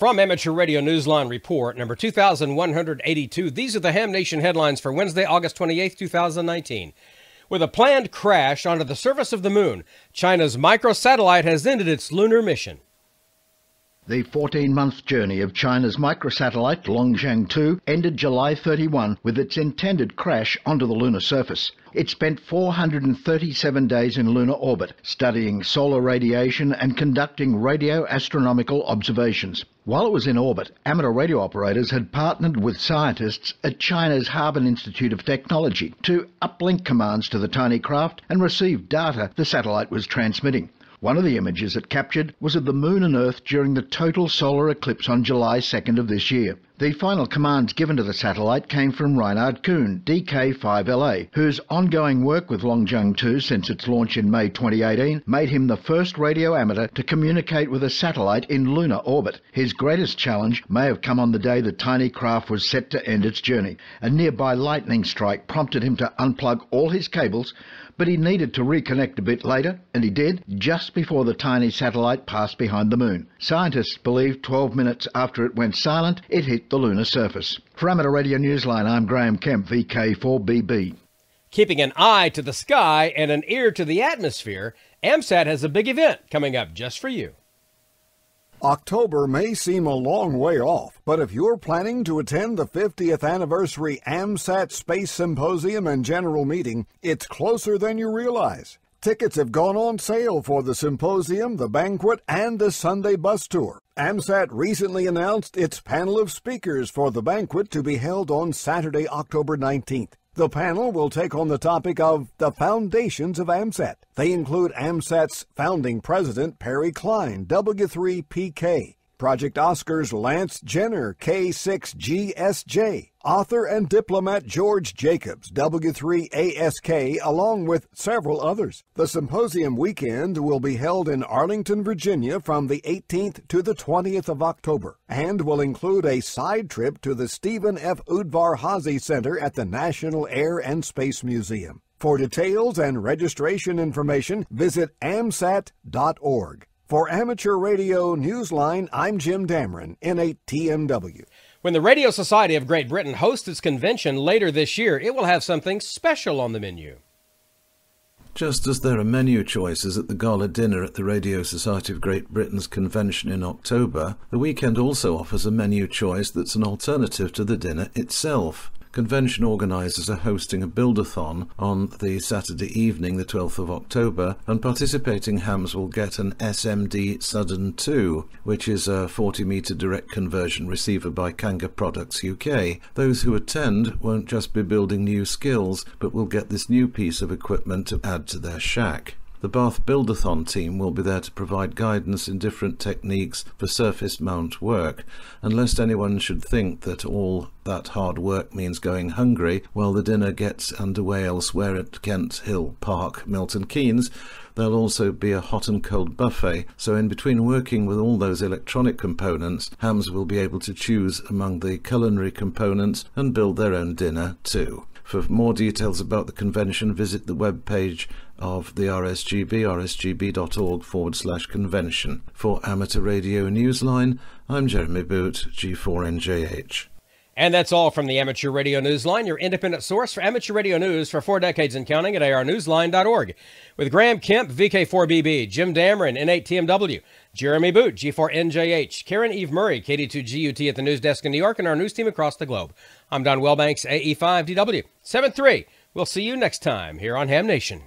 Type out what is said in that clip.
From Amateur Radio Newsline Report, number 2182, these are the Ham Nation headlines for Wednesday, August 28, 2019. With a planned crash onto the surface of the moon, China's microsatellite has ended its lunar mission. The 14-month journey of China's microsatellite Longzheng 2 ended July 31 with its intended crash onto the lunar surface. It spent 437 days in lunar orbit, studying solar radiation and conducting radio astronomical observations. While it was in orbit, amateur radio operators had partnered with scientists at China's Harbin Institute of Technology to uplink commands to the tiny craft and receive data the satellite was transmitting. One of the images it captured was of the Moon and Earth during the total solar eclipse on July 2nd of this year. The final commands given to the satellite came from Reinhard Kuhn, DK5LA, whose ongoing work with Longzheng 2 since its launch in May 2018 made him the first radio amateur to communicate with a satellite in lunar orbit. His greatest challenge may have come on the day the tiny craft was set to end its journey. A nearby lightning strike prompted him to unplug all his cables, but he needed to reconnect a bit later, and he did, just before the tiny satellite passed behind the moon. Scientists believe 12 minutes after it went silent, it hit the lunar surface. For Amateur Radio Newsline, I'm Graham Kemp, VK4BB. Keeping an eye to the sky and an ear to the atmosphere, AMSAT has a big event coming up just for you. October may seem a long way off, but if you're planning to attend the 50th anniversary AMSAT Space Symposium and General Meeting, it's closer than you realize. Tickets have gone on sale for the symposium, the banquet, and the Sunday bus tour. AMSAT recently announced its panel of speakers for the banquet to be held on Saturday, October 19th. The panel will take on the topic of the foundations of AMSAT. They include AMSAT's founding president, Perry Klein, W3PK, Project Oscar's Lance Jenner, K6GSJ, author and diplomat George Jacobs, W3ASK, along with several others. The symposium weekend will be held in Arlington, Virginia from the 18th to the 20th of October and will include a side trip to the Stephen F. Udvar-Hazy Center at the National Air and Space Museum. For details and registration information, visit amsat.org. For Amateur Radio Newsline, I'm Jim Dameron, N8TMW. When the Radio Society of Great Britain hosts its convention later this year, it will have something special on the menu. Just as there are menu choices at the gala dinner at the Radio Society of Great Britain's convention in October, the weekend also offers a menu choice that's an alternative to the dinner itself. Convention organisers are hosting a build-a-thon on the Saturday evening, the 12th of October, and participating hams will get an SMD Sudden 2, which is a 40-metre direct conversion receiver by Kanga Products UK. Those who attend won't just be building new skills, but will get this new piece of equipment to add to their shack. The Bath Build-a-thon team will be there to provide guidance in different techniques for surface mount work, and lest anyone should think that all that hard work means going hungry while the dinner gets underway elsewhere at Kent Hill Park, Milton Keynes. There'll also be a hot and cold buffet, so in between working with all those electronic components, hams will be able to choose among the culinary components and build their own dinner too. For more details about the convention, visit the webpage of the RSGB, rsgb.org/convention. For Amateur Radio Newsline, I'm Jeremy Boot, G4NJH. And that's all from the Amateur Radio Newsline, your independent source for amateur radio news for 4 decades and counting at arnewsline.org. With Graham Kemp, VK4BB, Jim Dameron, N8TMW, Jeremy Boot, G4NJH, Karen Eve Murray, KD2GUT at the news desk in New York, and our news team across the globe. I'm Don Wellbanks, AE5DW, 7-3. We'll see you next time here on Ham Nation.